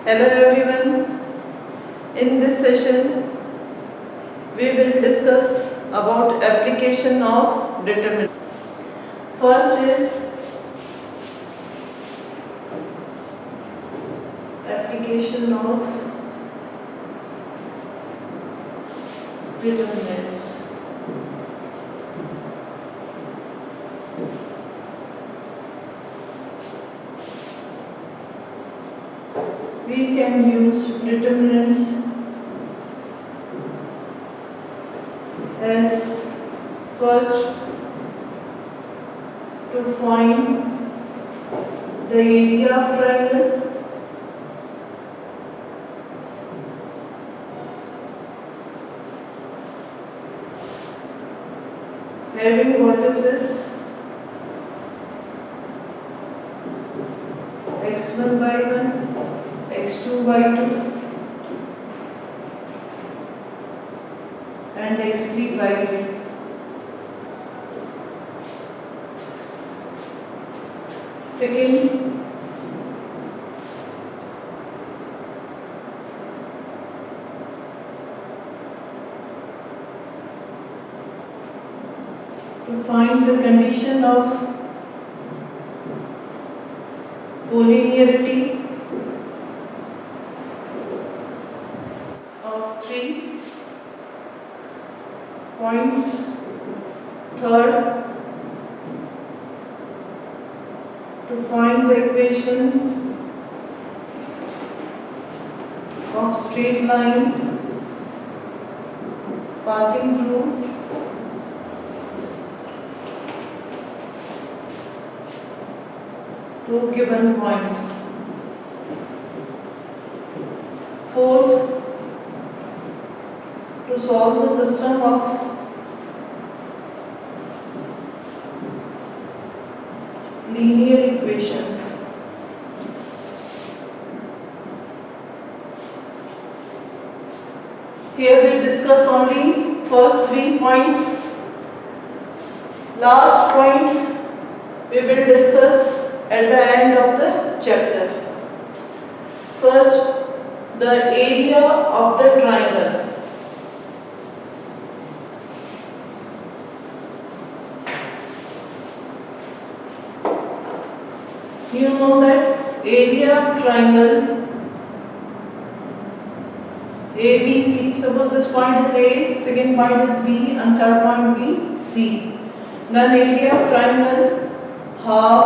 Hello everyone. In this session, we will discuss about application of determinant. First is application of determinants. We can use determinants as first to find the area of triangle, having vertices x1 by 1, x2 by 2 and x3 by 3. Second, to find the condition of collinearity of 3 points. Third, to find the equation of straight line passing through two given points. Fourth, to solve the system of linear equations. Here we discuss only first 3 points. Last point we will discuss at the end of the chapter. First, the area of the triangle. You know that area of triangle ABC, suppose this point is A, second point is B and third point B, C. Then area of triangle half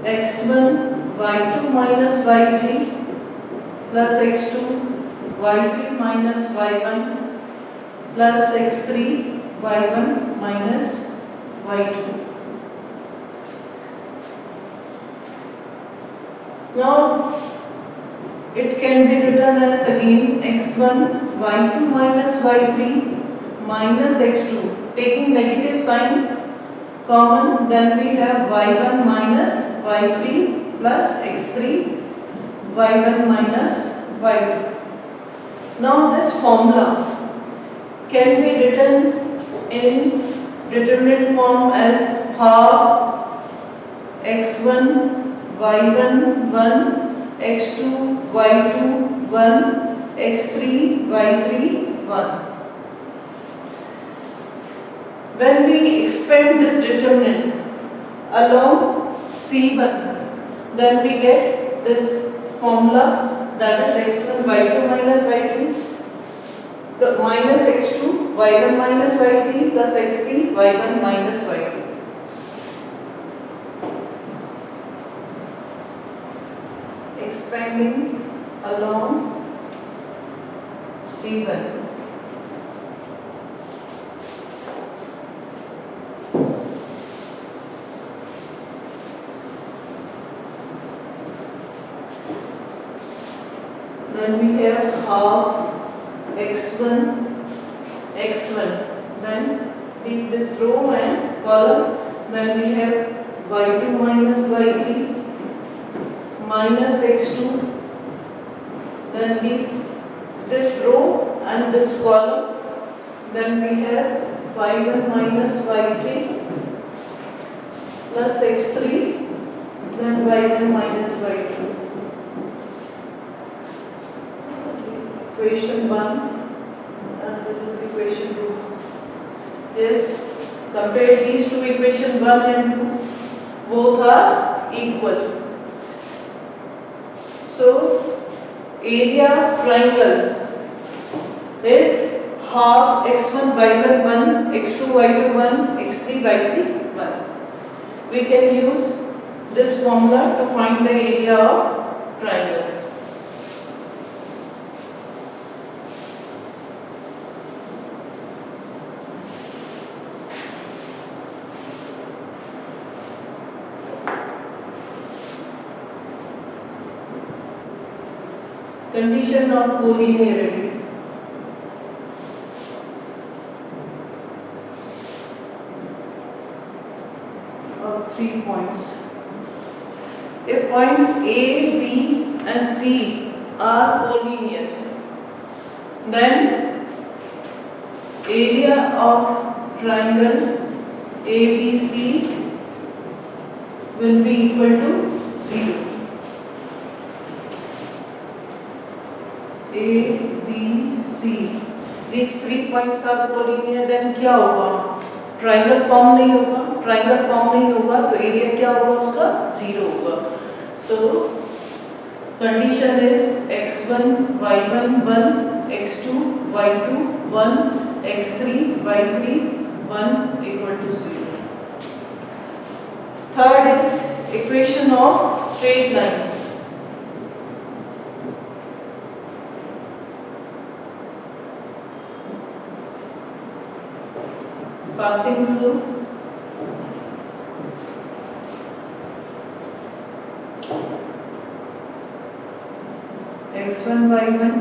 x1 y2 minus y3 plus x2 y3 minus y1 plus x3 y1 minus y2. Now it can be written as again x1 y2 minus y3 minus x2, taking negative sign common, then we have y1 minus y3 plus x3 y1 minus y2. Now this formula can be written in determinant form as half x1 y1 1 x2 y2 1 x3 y3 1. When we expand this determinant along C1, then we get this formula, that is x1 y2 minus y3 the minus x2 y1 minus y3 plus x3 y1 minus y2. Expanding along C1. Then we have half x1 x1. Then leave this row and column. Then we have y2 minus y3 minus x2. Then leave this row and this column. Then we have y1 minus y3 plus x3, then y1 minus y2. equation 1 and this is equation 2. Yes, compare these two, equation 1 and 2, both are equal. So area of triangle is half x1 y1 1, x2 y2 1, x3 y3 1. We can use this formula to find the area of triangle. Condition of collinearity. Of 3 points. If points A, B and C are collinear, then area of triangle ABC will be equal to 0. A, B, C. These 3 points are collinear, then क्या होगा? Triangle form नहीं होगा. Triangle form नहीं होगा तो area क्या होगा उसका? 0 होगा. So condition is x1 y1 1, x2 y2 1, x3 y3 1 equal to 0. Third is equation of straight line. Passing through x1 y1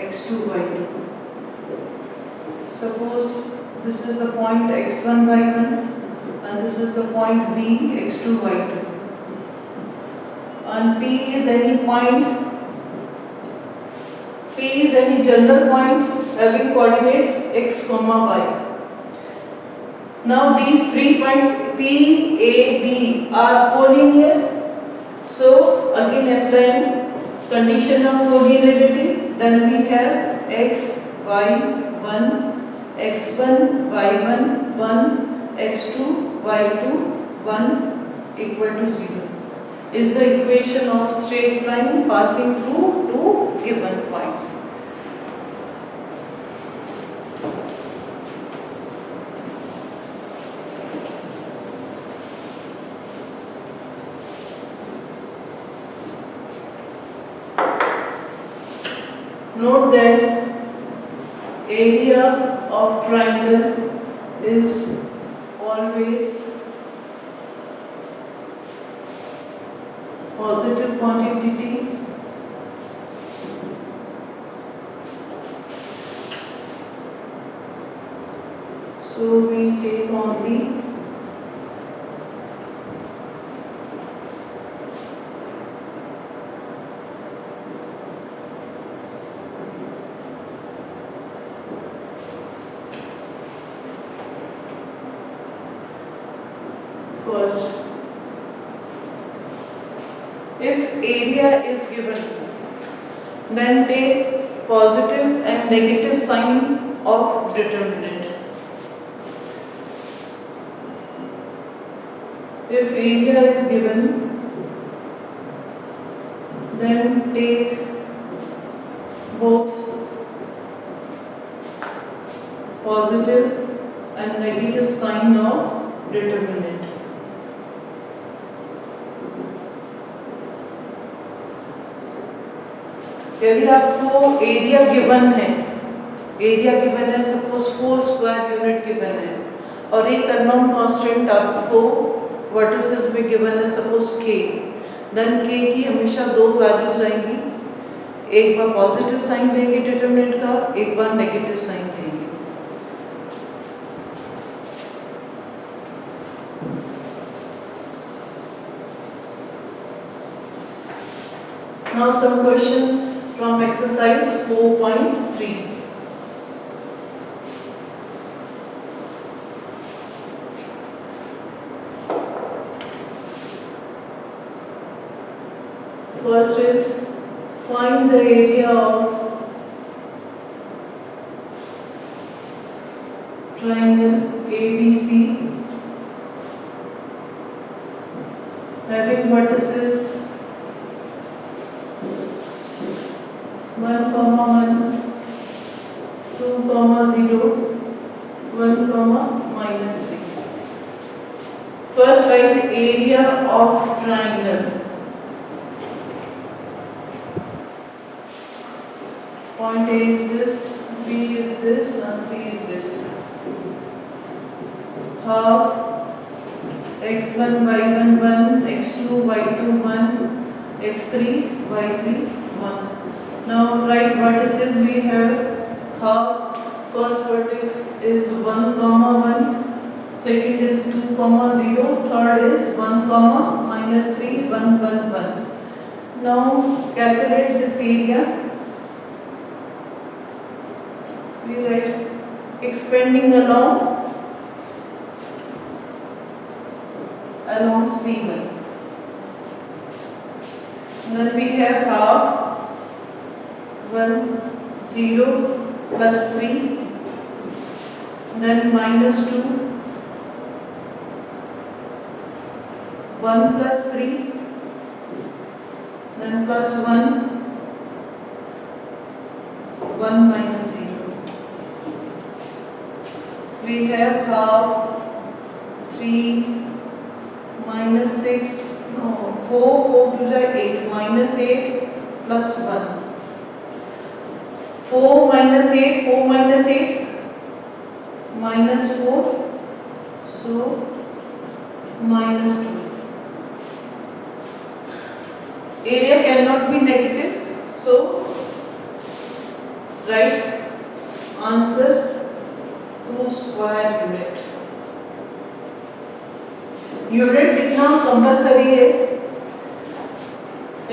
x2 y2. Suppose this is the point x1 y1 and this is the point B x2 y2, and P is any general point having coordinates x, y. Now these 3 points P, A, B are collinear. So again applying condition of collinearity, then we have x, y, 1, x1, y1, 1, x2, y2, 1 equal to 0. Is the equation of straight line passing through two given points. Note that area of triangle is always positive quantity. So we take only first, if area is given, then take positive and negative sign of determinant. If area is given, then take both positive and negative sign of determinant. यदि आपको area given है, suppose 4 square unit given है और एक unknown constant आपको vertices में given है, suppose k, then k की हमेशा 2 वैल्यूज आएंगी. एक बार पॉजिटिव साइन देंगे डिटरमिनेंट का, एक बार नेगेटिव साइन देंगे. Now some questions from exercise 4.3. First is find the area of triangle ABC having vertices 1, 1, 2, 0, 1, -3. First write area of triangle. Point A is this, B is this, and C is this. Half x1 y1 1, x2 y2 1, x3 y3 1. Now write vertices. We have half. First vertex is 1, 1. Second is 2, 0. Third is 1, -3 1, 1, 1. Now calculate this area. We write expanding along C1. Then we have half 1, 0 plus 3, then -2, 1 plus 3, then plus 1, 1 minus 0. We have half 3 minus 6, no, 4 to the 8, -8 plus 1. 4 minus 8, minus 4, so -2. Area cannot be negative, so write answer 2 square unit. Unit लिखना compulsory है.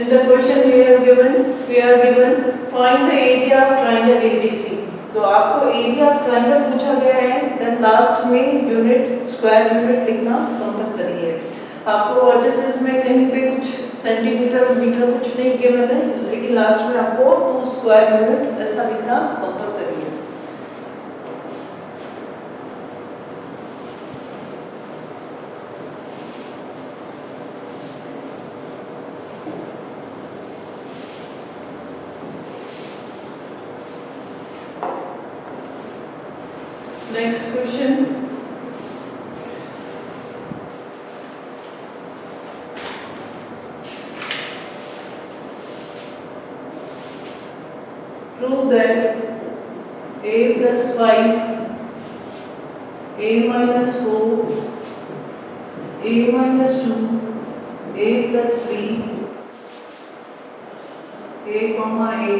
In the question we are given find the area of triangle ABC. तो आपको area of triangle पूछा गया है, then last में unit square unit लिखना compulsory है. आपको वर्टिसेस में कहीं पे कुछ सेंटीमीटर मीटर कुछ नहीं गिवन है, लेकिन लास्ट में आपको 2 स्क्वायर यूनिट ऐसा लिखना कंपल्सरी है. Next question. Prove that a plus 5, a minus 4, a minus 2, a plus 3, a comma a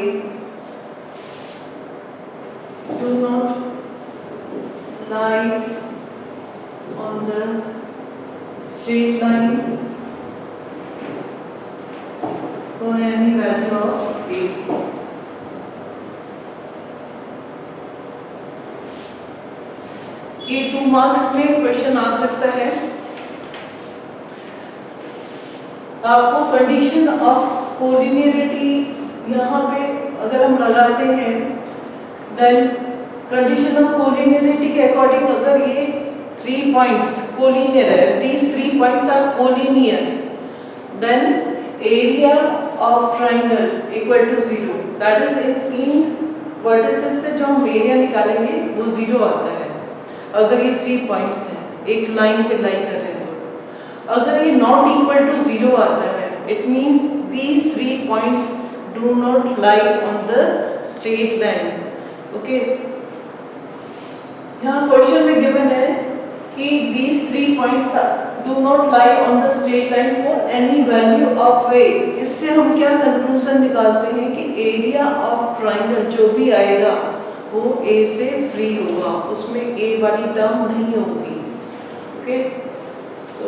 do not lie on the straight line for any value of a. ये 2 marks में question आ सकता है. आपको condition of collinearity यहाँ पे अगर हम लगाते हैं, देन कंडीशन ऑफ कोलिनियरिटी के अकॉर्डिंग अगर ये 3 पॉइंट्स कोलिनियर है, these 3 points are collinear, then area of triangle equal to 0. That is in vertices से जो हम एरिया निकालेंगे वो 0 आता है अगर ये 3 पॉइंट्स हैं, एक लाइन पे लाई कर रहे हैं. तो अगर ये नॉट इक्वल टू 0 आता है, it means these 3 points do not lie on the straight line. Okay, यहाँ क्वेश्चन में गिवन है कि these 3 points do not lie on the straight line for any value of a. इससे हम क्या conclusion निकालते हैं कि एरिया ऑफ ट्रायंगल जो भी आएगा वो a से फ्री होगा, उसमें a वाली टर्म नहीं होगी. ओके, तो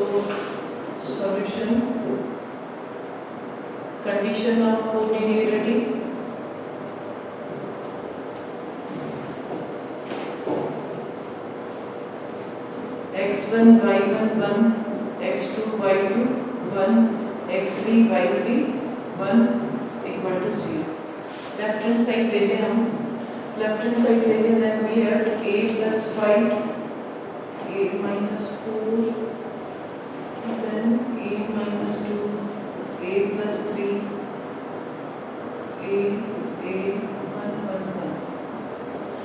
solution condition of collinearity x1 y1 1, x2 y2 1, x3 y3 1 equal to 0. Left hand side ले लें हम, लेफ्ट हैंड साइड ले लें, then we have a plus 5 1, 1,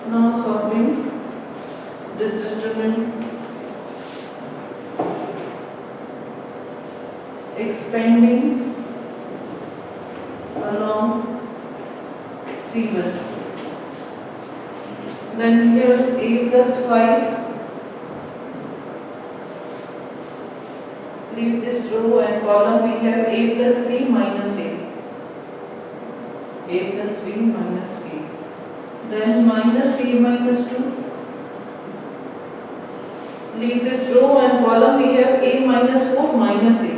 1. Now solving this determinant, expanding along C1. Then here a plus 5, leave this row and column, we have a plus 3 minus a plus 3 minus a. Then minus a minus 2, leave this row and column, we have a minus 4 minus a.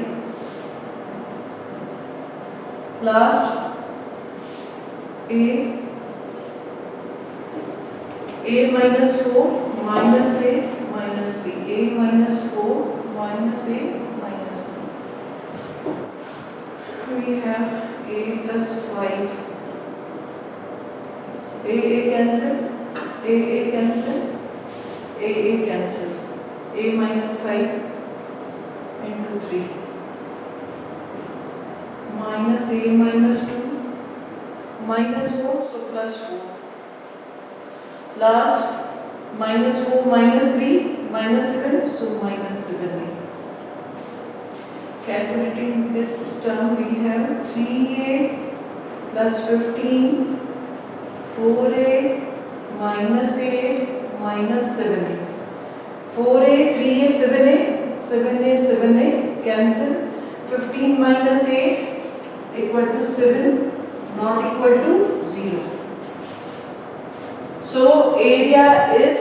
Last a minus 4 minus a minus 3, a minus 4 minus a minus 3. We have a plus 5, a cancel, a cancel, a cancel, a minus 5 into 3, minus a minus 2, minus 4, so plus 4. Last minus 4 minus 3 minus 7, so minus 7a. Calculating this term, we have 3a plus 15, 4a minus 8 minus 7a. 4a, 3a, 7a, 7a, 7a, cancel. 15 minus 8 equal to 7, not equal to 0. So area is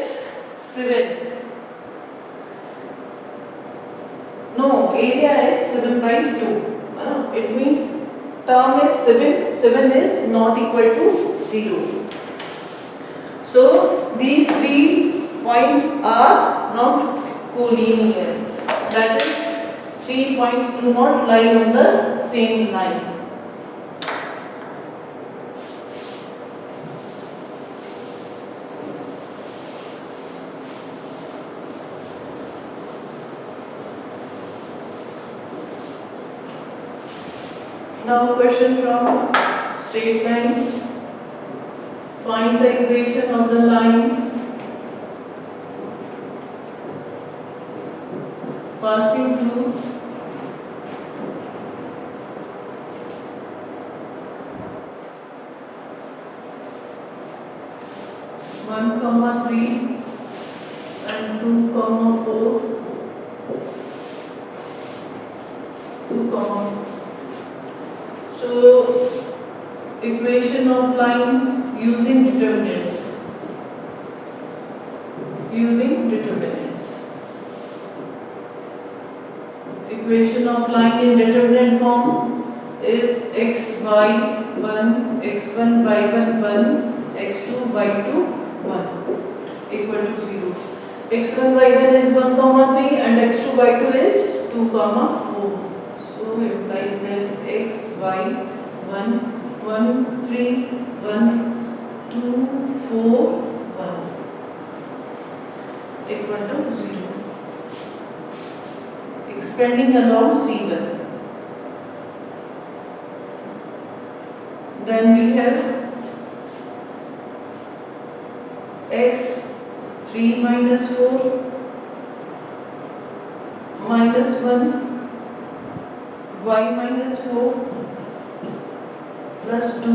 7. No, area is 7 by 2. It means term is 7, 7 is not equal to 0. So these 3 points are not collinear. That is, 3 points do not lie on the same line. Now question from straight line. Find the equation of the line passing through 1, 3 and 2, 4, 2, 4. So equation of line using determinants. Equation of line in determinant form is x1 by 1 x2 by 2 1 equal to 0. x1 by 1 is 1, 3 and x2 by 2 is 2, 4. So implies that x by 1 3 1 2 4 1 equal to 0. Expanding along C1. Then we have x 3 minus 4 minus 1 y minus 4 plus 2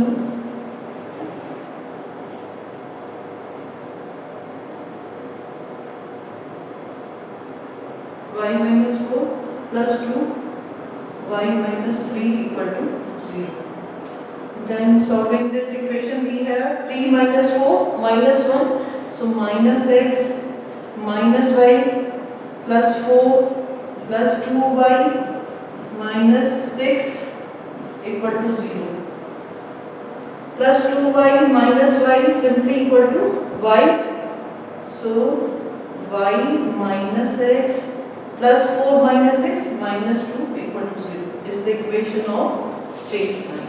y minus 4 plus 2 y minus 3 equal to 0. Then solving this equation, we have 3 minus 4 minus 1, so minus x minus y plus 4 plus 2y minus 6 equal to 0. Plus 2y minus y simply equal to y. So y minus x plus 4 minus 6 minus 2 equal to 0 is the equation of straight line.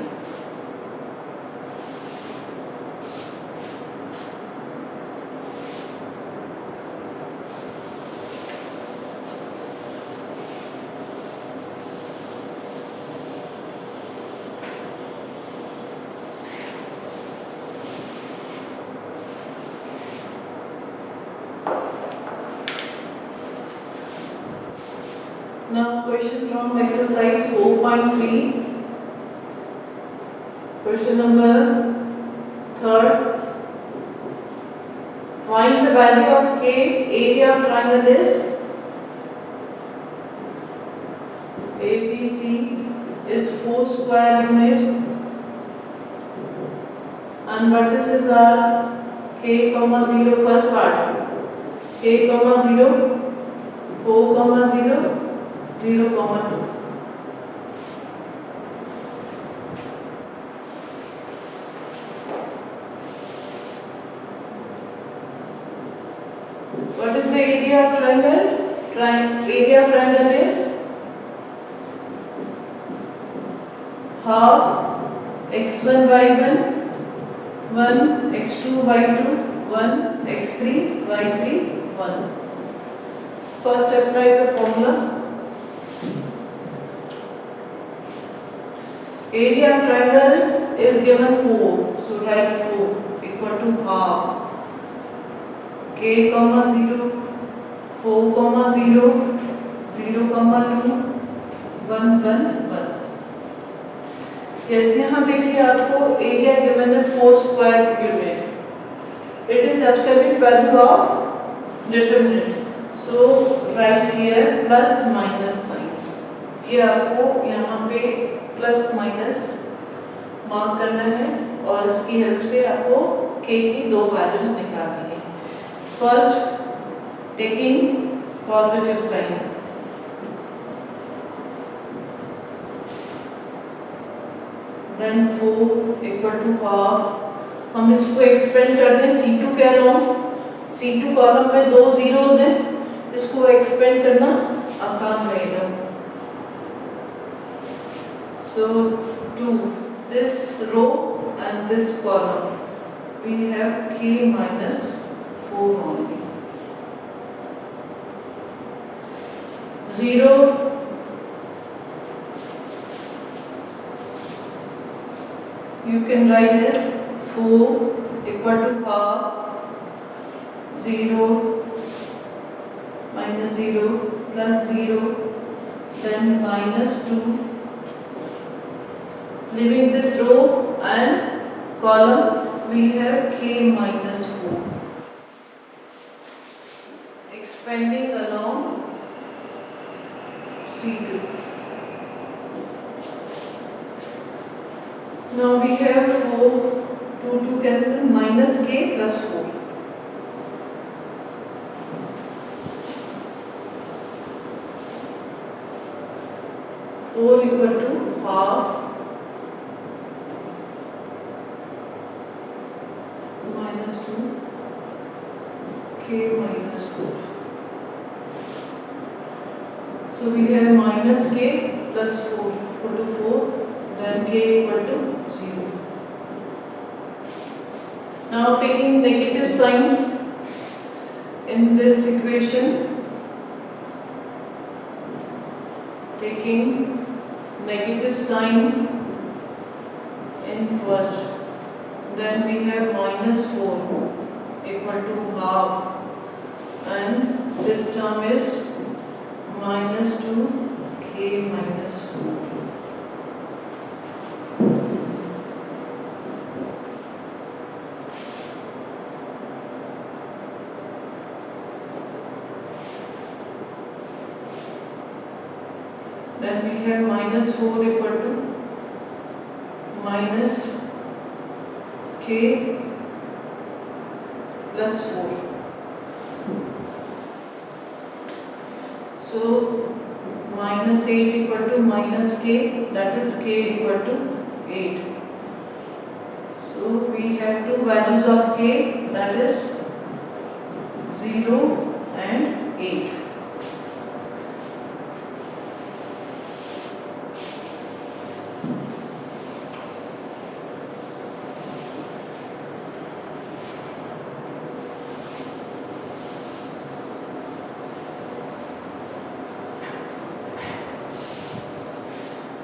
question from exercise 4.3. Question number 3rd. Find the value of K. Area of triangle is ABC is 4 square unit and vertices are K, 0 first part. K, 0, 4, 0, 0, 2. What is the area of triangle? Area of triangle is half x1 by 1 x2 by 2, 1 x3 by 3, 1. First apply the formula. Area of triangle is given 4, so write 4 equal to half K, 0, 4, 0, 0, 2, 1, 1, 1. जैसे यहाँ देखिए आपको area given है 4 square unit. It is absolute value of determinant. So write here plus minus sign. ये आपको यहाँ पे plus minus mark करना है और इसकी हेल्प से आपको k की दो वैल्यूज निकालनी है. First, taking positive sign. Then 4 equal to half. हम इसको एक्सपेंड कर दें C2 के अलावा. C2 कॉलम में 2 जीरोस हैं, इसको एक्सपेंड करना आसान रहेगा. So to this row and this column we have K minus 4 only. 0 you can write as 4 equal to half 0 minus 0 plus 0 then minus 2. Leaving this row and column we have K minus 4. Expanding along C2. Now we have 4, 2 cancel, minus K plus 4. Equal to half minus 2 K minus 4. So we have minus K plus 4 equal to 4, then K equal to 0. Now taking negative sign in this equation, taking negative sign in first, then we have minus 4 equal to half and this term is minus 2 K minus 4. Then we have minus 4 equal to minus K plus 4. So minus 8 equal to minus K, that is K equal to 8. So we have two values of K, that is 0 and 8.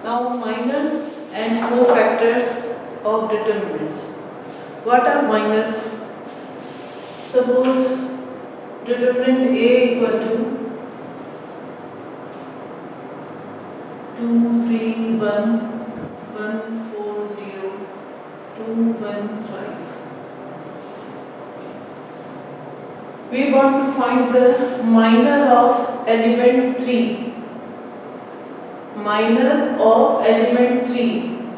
Now minors and cofactors of determinants. What are minors? Suppose determinant A equal to 2 3 1 1 4 0 2 1 5. We want to find the minor of element 3. Minor of element 3.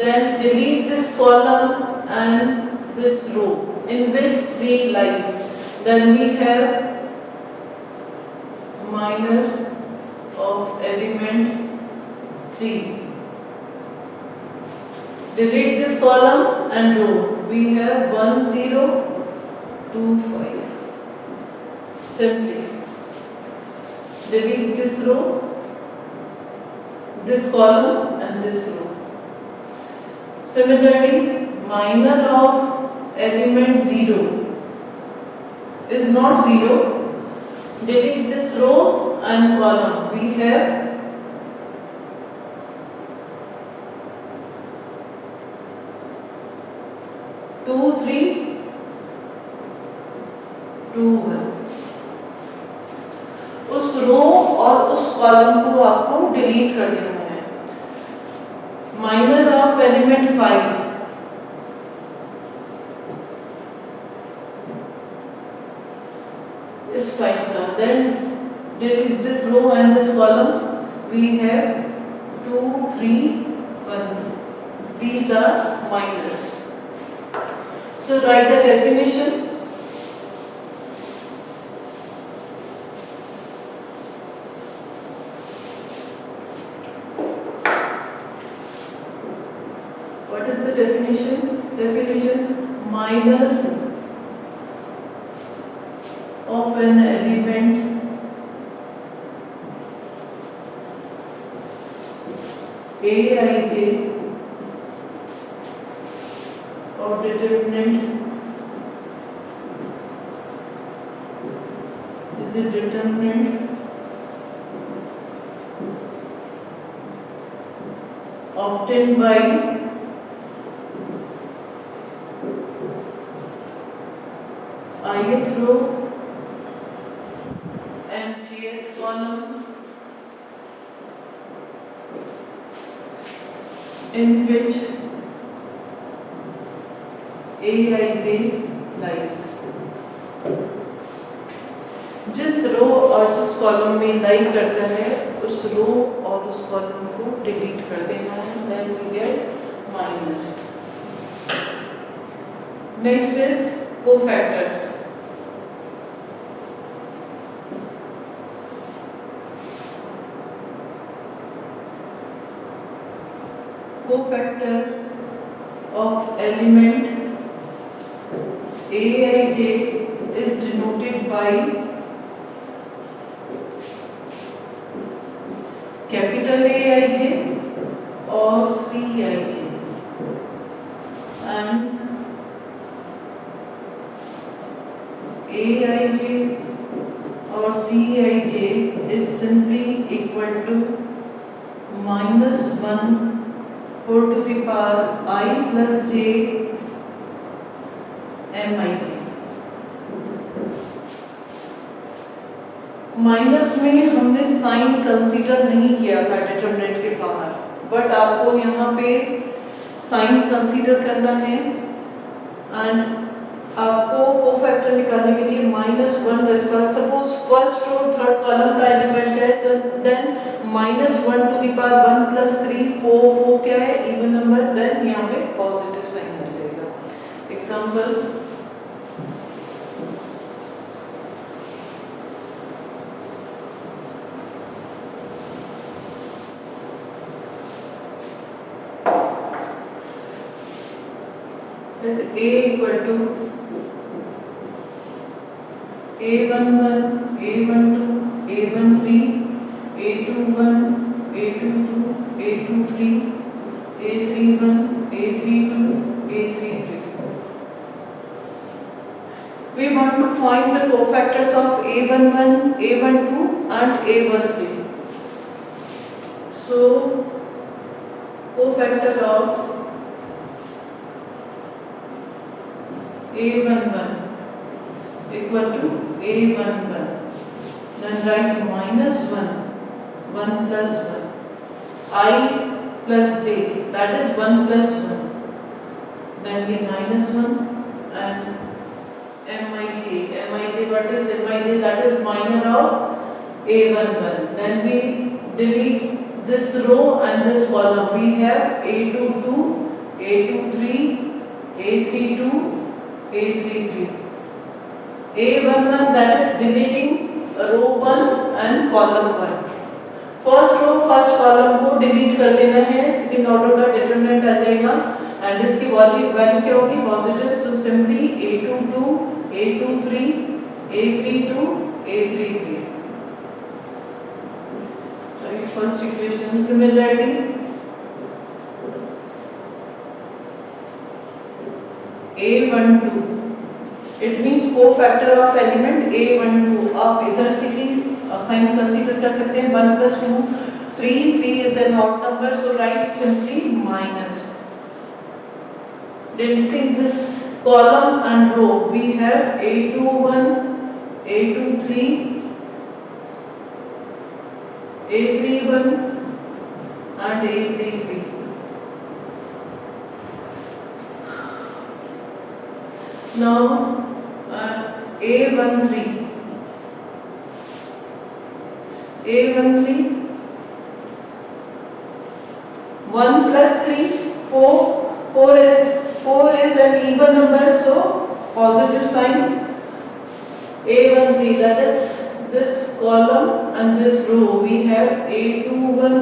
Then delete this column and this row in which 3 lies. Then we have minor of element 3. Delete this column and row. We have 1 0 2 5. Simply delete this row, this column and this row. Similarly, minor of element 0 is not 0. Delete this row and column. We have 2 3 2 1. उस रो और उस column को आपको delete कर देना है. Minor of element 5 is 5 का. Then delete this row and this column. We have 2 3 1. These are minors. So write the definition. What is the definition? Definition: minor of an element Aij or determinant is the determinant obtained by ith row and jth column in which Aij lies. जिस रो और जिस column में लाई करता है उस रो और उस column को डिलीट कर देना है. Then we get minor. Next is cofactors. Cofactor of element Aij is denoted by capital Aij or Cij, and Aij or Cij is simply equal to -1 whole to the power I plus j mij. Minus में हमने sign consider नहीं किया था determinant के बाहर, but आपको यहाँ पे साइन कंसीडर करना है. एंड आपको कोफैक्टर निकालने के लिए -1 इसका सपोज फर्स्ट और थर्ड कॉलम का एलिमेंट है तो then -1 to the power 1 plus 3 4 क्या है इवन नंबर. देन यहाँ पे पॉजिटिव साइन आ जाएगा. Example A equal to A11, A12, A13, A21, A22, A23, A31, A32, A33. We want to find the cofactors of A11, A12 and A13. So, cofactor of A11 equal to A11. Then write -1, 1 plus 1. I plus j, that is 1 plus 1. Then we minus 1 and mij, what is mij? That is minor of a11. Then we delete this row and this column. We have a22, a23, a32, a33. a11, that is deleting row 1 and column 1. First row first column को delete कर देना है, second order का determinant आ जाएगा and इसकी value क्या होगी? Positive. So simply a22, a23, a32, a33. Right, first equation. Similarly a12, it means cofactor of element a12. आप इधर से भी साइन कंसीडर कर सकते हैं. 1 plus 2, 3 is an odd number, so write simply minus. Deleting this column and row, we have a21, a23, a31 and a33. Now a13, a13, 1 plus 3, 4 is an even number, so positive sign. a13, that is this column and this row. We have a21,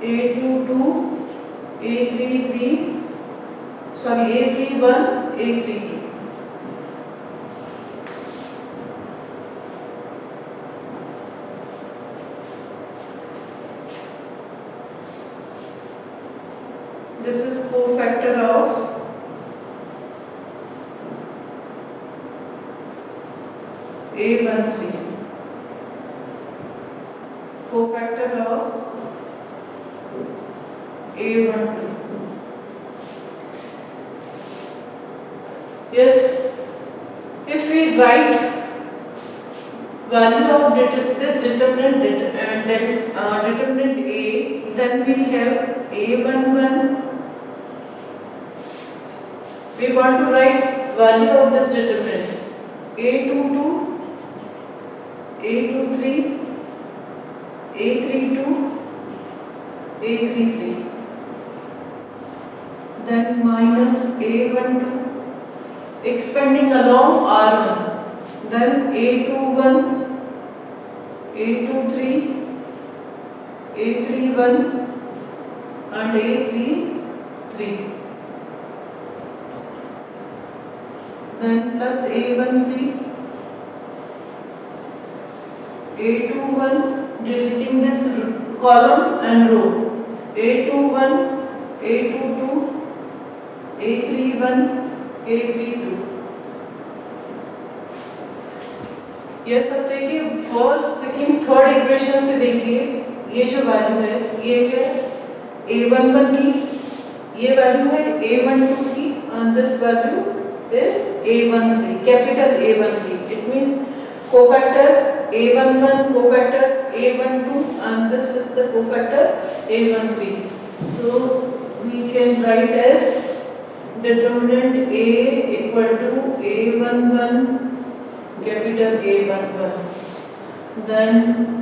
a22, a33, sorry, a31, a33. This is cofactor of a13. Cofactor of a12. Yes, if we write value of this determinant determinant a, then we have a11. We want to write value of this determinant a22, a23, a32, a33. Then minus a12, expanding along r1. Then a21, a23, a31 and a33. Then plus a13, a21, deleting this column and row. a21, a22, a31, a32. ये सब देखिए first second third equation से देखिए ये जो value है ये है a11 की, ये वैल्यू है a12 की and this value is a13, capital A13. It means cofactor a11, cofactor a12 and this is the cofactor a13. So we can write as determinant A equal to a11, capital A11, then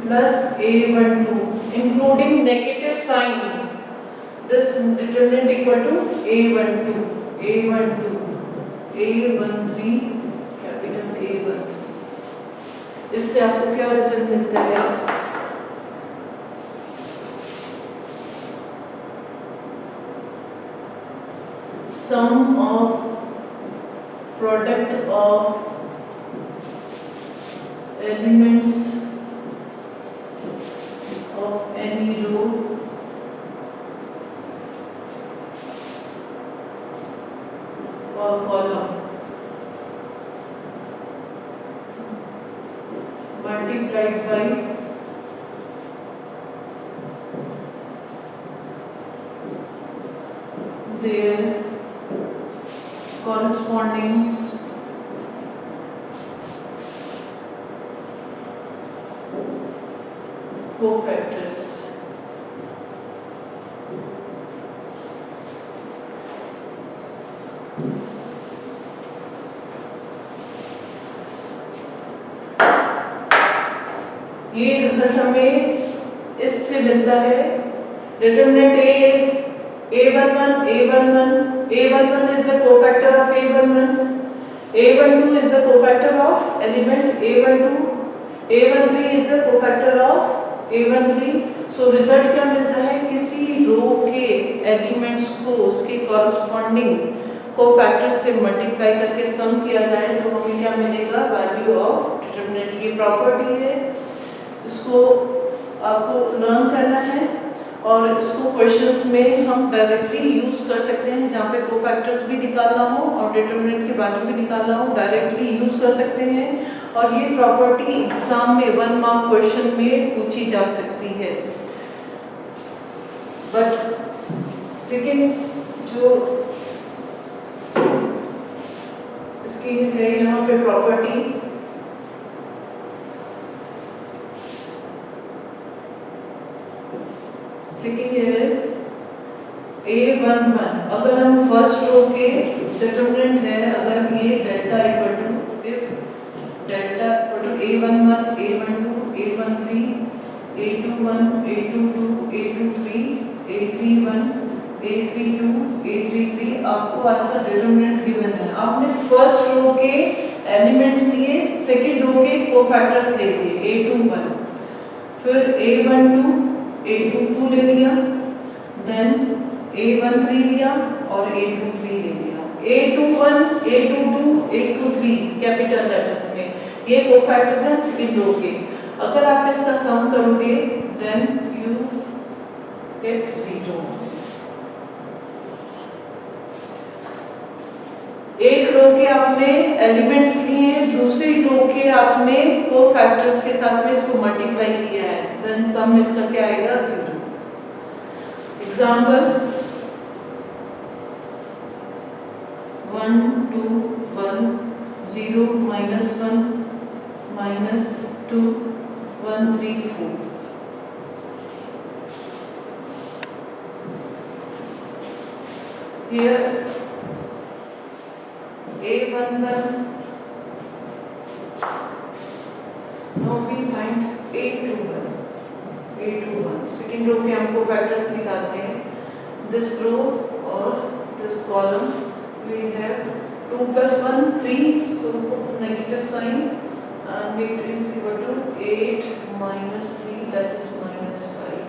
plus a12 including negative sign. This determinant equal to a12, a13, capital A13. इससे आपको क्या result मिलता है? Sum of product of elements of any row or column multiplied by their corresponding cofactors. ये result हमें इससे मिलता है। Determinant A is A11, A11 is the cofactor of A11, A12 is the cofactor of element A12, A13 is the cofactor of A13। So result क्या मिलता है, किसी रो के एलिमेंट्स को उसके कॉरस्पॉन्डिंग कोफैक्टर से मल्टीप्लाई करके सम किया जाए तो हमें क्या मिलेगा, वैल्यू ऑफ डिटरमिनेंट। ये प्रॉपर्टी है, इसको आपको लर्न करना है और इसको क्वेश्चंस में हम डायरेक्टली यूज कर सकते हैं। जहाँ पे कोफैक्टर्स भी निकालना हो और डिटरमिनेंट की वैल्यू भी निकालना हो, डायरेक्टली यूज कर सकते हैं। और ये प्रॉपर्टी एग्जाम में 1 मार्क क्वेश्चन में पूछी जा सकती है। बट सेकेंड जो इसकी है यहाँ पे प्रॉपर्टी, सेकेंड है A11। अगर हम फर्स्ट रो के डिटरमिनेंट है, अगर ये delta equal to, if delta equal to A11, A12, A13, A21, A22, A23, A31, A32, A33, आपको ऐसा डिटरमिनेंट गिवन है। आपने फर्स्ट रो के एलिमेंट्स लिए, सेकेंड रो के कोफैक्टर्स ले लिए A21, फिर A12, A22 ले लिया, देन A13 लिया और A23 ले लिया। A21, A22, A23 capital letters में ये कोफैक्टर है सेकेंड रो के। अगर आप इसका सम करोगे देन यू गेट 0। एक रो के आपने एलिमेंट्स लिए, दूसरी रो के आपने कोफैक्टर्स के साथ में इसको मल्टीप्लाई किया है, देन सम इसका क्या आएगा, 0। Example 1 2 1 0 -1 -2 1 3 4। Here A11, now we find A21, second row के हमको फैक्टर्स निकालते हैं। दिस रो और this column we have 2 + 1 3, so put negative sign and it is equal to 8 - 3, that is -5।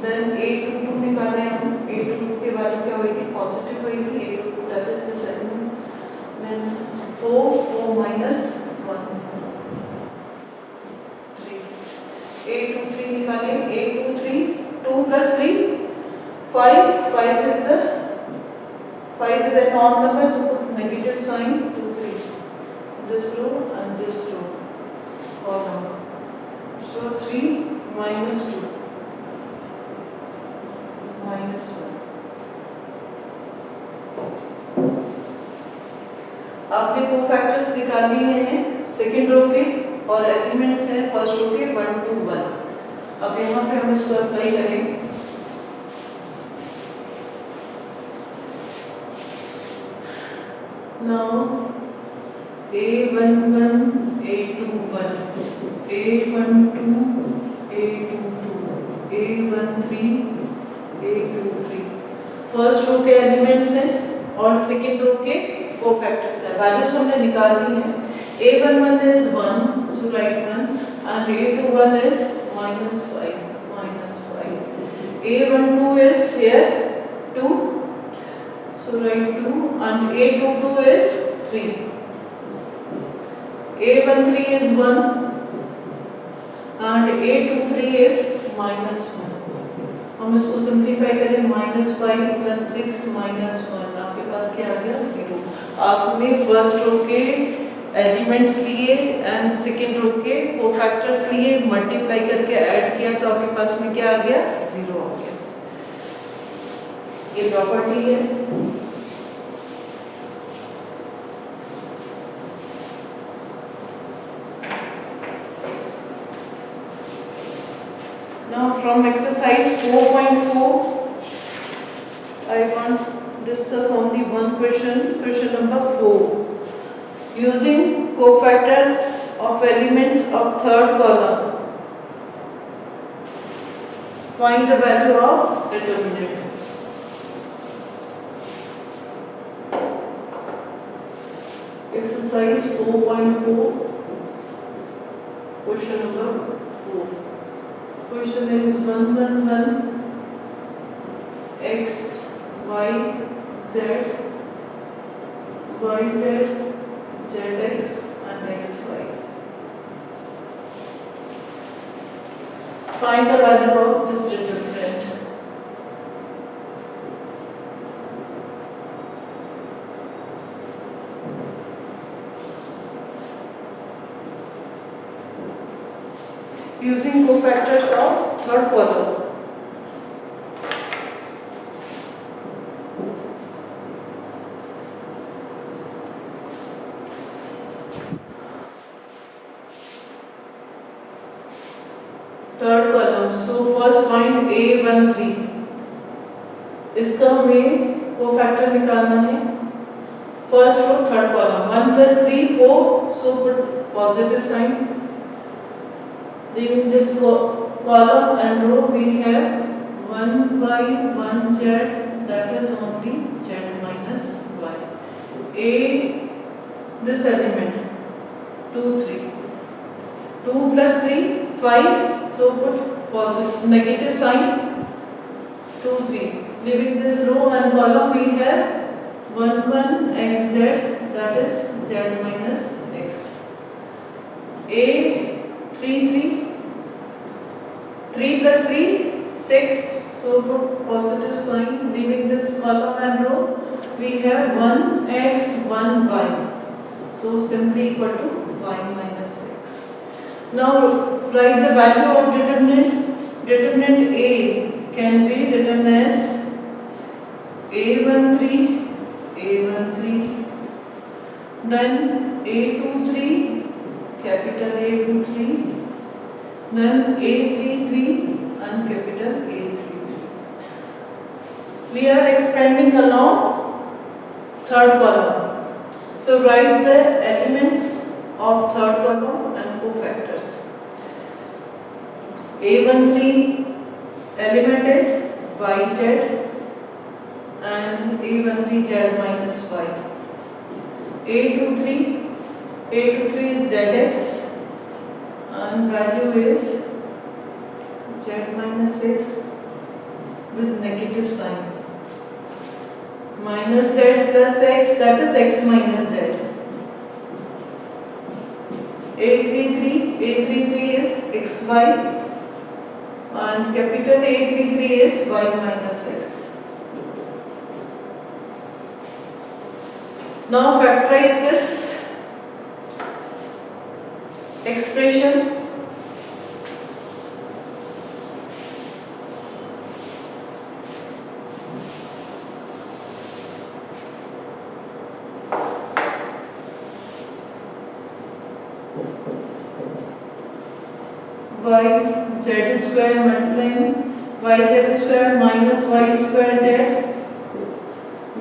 then A22 निकाले हम, A22 के वैल्यू क्या होगी, पॉजिटिव होगी, A22 that is this element, then 4 -1 3। A23 निकाले, A23 2 + 3 5, 5 is the 5 is an odd number, so put negative sign 2 3, this row and this row column, so 3 - 2 -1। आपने cofactors निकाल लिए हैं सेकेंड रो के और एलिमेंट्स हैं फर्स्ट रो के 1 2 1। अब यहाँ पे हम इसको अप्लाई करेंगे। Now A11, A21, A12, A22, A13, A23 first row के एलिमेंट्स हैं और सेकेंड रो के कोफैक्टर्स हैं। वैल्यूज हमने निकाल दी हैं। A11 is 1, so write 1, and A21 is -5, -5. A12 is here 2, so write 2, and A22 is 3. A13 is 1 and A23 is -1। हम इसको सिंप्लीफाई करें, -5 + 6 -1, आपके पास क्या आ गया, 0। आपने फर्स्ट रो के एलिमेंट्स लिए एंड सेकेंड रो के कोफैक्टर्स लिए, मल्टीप्लाई करके ऐड किया तो आपके पास में क्या आ गया, 0 आ गया। ये प्रॉपर्टी है। Now from exercise 4.4 I want to discuss only one question, question number 4. Using cofactors of elements of third column, find the value of determinant. Exercise 4.4, question number 4. Question is 111 x, y, z, yz, zx and xy. Find the value of this determinant. Using cofactors of third column. Third column. So first find A13. इसका हमें cofactor निकालना है. First row, third column. 1 plus 3, 4. So put positive sign. Leaving this column and row, we have 1 by 1 z, that is only z minus y. A, this element, 2, 3. 2 plus 3, 5, so put positive, negative sign, 2, 3. Leaving this row and column, we have 1, 1 xz, that is z minus x. A, 3, 3. 3 plus 3, 6, so put positive sign. Leaving this column and row, we have 1x, 1y. So simply equal to y minus x. Now write the value of determinant. Determinant A can be written as A13, A13, then A23, capital A23, then A33 and capital A33. We are expanding along third column. So write the elements of third column and cofactors. A13 element is yz and A13 z minus y. A23 is zx and value is z minus x with negative sign. Minus z plus x, that is x minus z. A33 is xy and capital A33 is y minus x. Now factorize this expression. Y z square multiplying y z square minus y square z,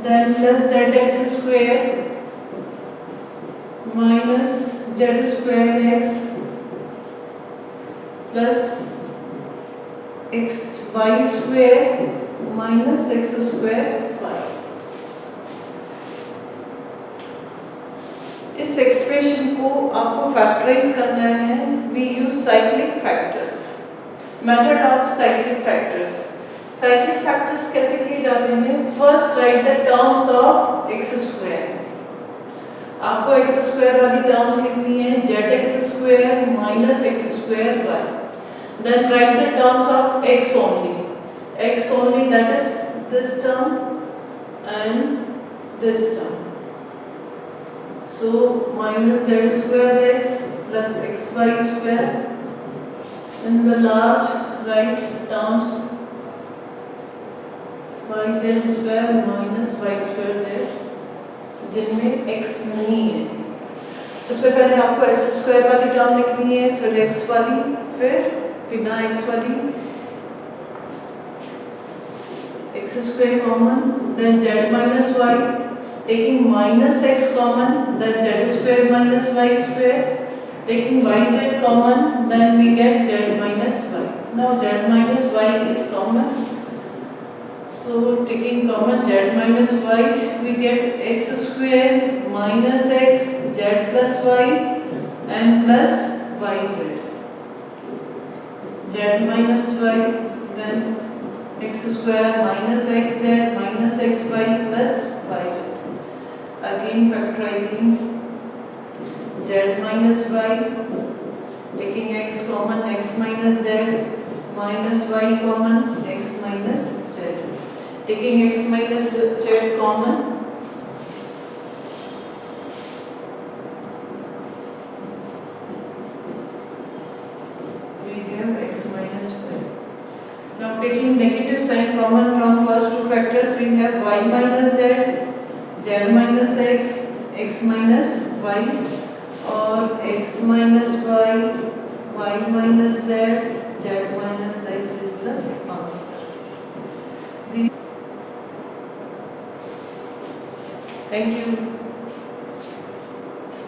then plus zx square minus z square x plus xy square minus x square y. इस expression को आपको factorize करना है. We use cyclic factors. Method of cyclic factors. Cyclic factors कैसे किए जाते हैं? First write the terms of x square. आपको एक्स स्क्वायर वाली टर्म्स लिखनी है, z x square minus x square y. Then write the terms of x only. X only, that is this term and this term. So minus z square x plus xy square. In the last right terms yz square minus y square z, जिनमें x नहीं है. सबसे पहले आपको x square वाली term लिखनी है, फिर x वाली, फिर बिना x वाली x square common, then z minus y. Taking minus x common, then z square minus y square. Taking yz common, then we get z minus y. Now z minus y is common. So taking common z minus y, we get x square minus x z plus y and plus yz. Z minus y, then x square minus xz minus xy plus yz. Again factorizing z minus y, taking x common, x minus z minus y common, x minus z. Taking x minus z common, we have x minus y. Now taking negative sign common from first two factors, we have y minus z, z minus x, x minus y, or x minus y minus z, z minus x is the answer. Thank you.